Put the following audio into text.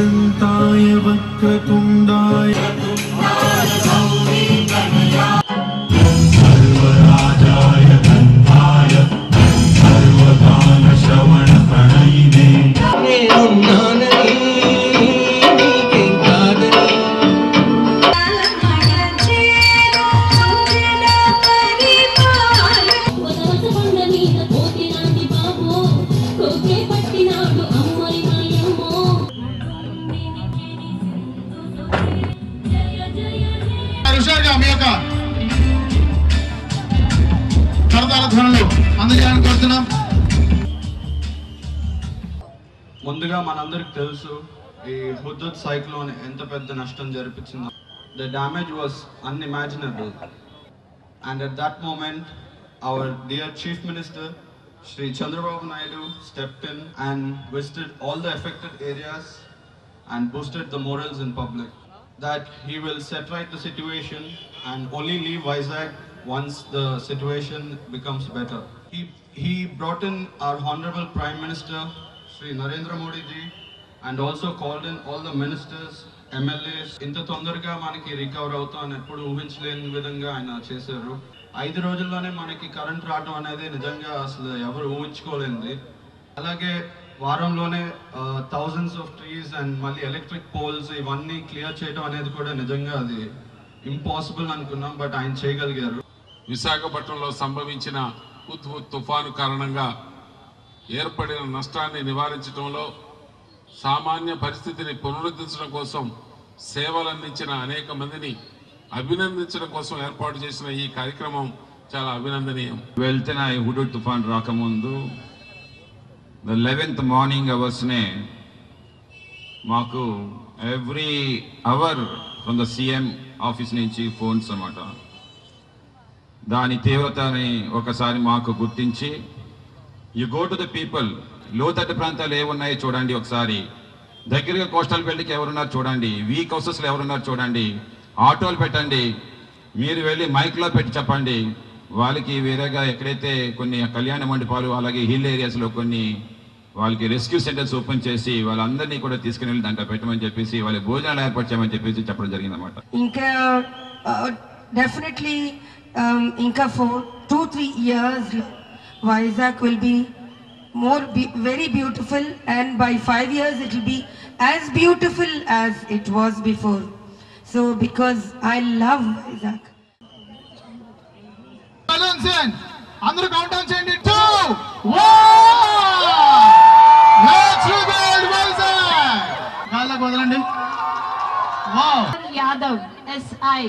एकदन्ताय वक्रतुण्डाय सर्वराजाय धन्याय सर्वगानश्रवणप्रणयिने హుషారుగా మీ యొక్క కరతాళ ధ్వనులు అందజేయాలని కోరుతున్నాం. ముందుగా మనందరికి తెలుసు ఈ హుద్హుద్ సైక్లోన్ ఎంత పెద్ద నష్టం జరిపించిందో. The damage was unimaginable, and at that moment our dear Chief Minister Shri Chandrababu Naidu stepped in and visited all the affected areas and boosted the morals in public that he will set right the situation and only leave Vizag once the situation becomes better. He brought in our Honorable Prime Minister Shri Narendra Modi ji and also called in all the ministers, MLAs. ఇంత తొందరగా మనకి recover అవుతామని ఎప్పుడు ఊహించలేని విధంగా ఆయన చేశారు. 5 రోజుల్లోనే మనకి కరెంట్ రావడం అనేది నిజంగా అసలు ఎవరు ఊహించుకోలేంది. అలాగే వారంలోనే థౌజండ్స్ ఆఫ్ ట్రీస్ అండ్ మళ్ళీ ఎలక్ట్రిక్ పోల్స్ ఇవన్నీ క్లియర్ చేయడం అనేది కూడా నిజంగా అది ఇంపాసిబుల్ అనుకున్నాం, బట్ ఆయన చేయగలిగారు. విశాఖపట్నంలో సంభవించిన హుద్హుద్ తుఫాను కారణంగా ఏర్పడిన నష్టాన్ని నివారించడంలో సామాన్య పరిస్థితిని పునరుద్ధరించడం కోసం సేవలందించిన అనేక మందిని అభినందించడం కోసం ఏర్పాటు చేసిన ఈ కార్యక్రమం చాలా అభినందనీయం. వెళ్తున్న ఈ హుద్హుద్ తుఫాన్ రాకముందు the 11th morning hours-ne మాకు every hour from the CM office నుంచి ఫోన్స్ అన్నమాట. దాని తీవ్రతని ఒకసారి మాకు గుర్తించి you go to the people, లోతట్టు ప్రాంతాలు ఏమున్నాయో చూడండి, ఒకసారి దగ్గరగా కోస్టల్ బెల్ట్కి ఎవరున్నారు చూడండి, వీక్ హౌసెస్లో ఎవరున్నారు చూడండి, ఆటోలు పెట్టండి, మీరు వెళ్ళి మైక్లో పెట్టి చెప్పండి వాళ్ళకి. వేరేగా ఎక్కడైతే కొన్ని కళ్యాణ మండపాలు అలాగే హిల్ ఏరియాస్లో కొన్ని వాళ్ళకి రెస్క్యూ సెంటర్స్ ఓపెన్ చేసి వాళ్ళందరినీ కూడా తీసుకుని వెళ్ళి దాంట్లో పెట్టమని చెప్పేసి వాళ్ళ భోజనాలు ఏర్పాటు చేయమని చెప్పేసి చెప్పడం జరిగింది అన్నమాట. ఇంకా డెఫినెట్లీ ఇంకా 2-3 years Vizag will be very beautiful, and by 5 years it will be as beautiful as it was before. So because I love Vizag. అందరూ కౌంట్ డౌన్ చేయండి. 2 1 లెట్స్ రిబిల్డ్ వైజాగ్. గాల్లోకి వదలండి. వావ్. యాదవ్ SI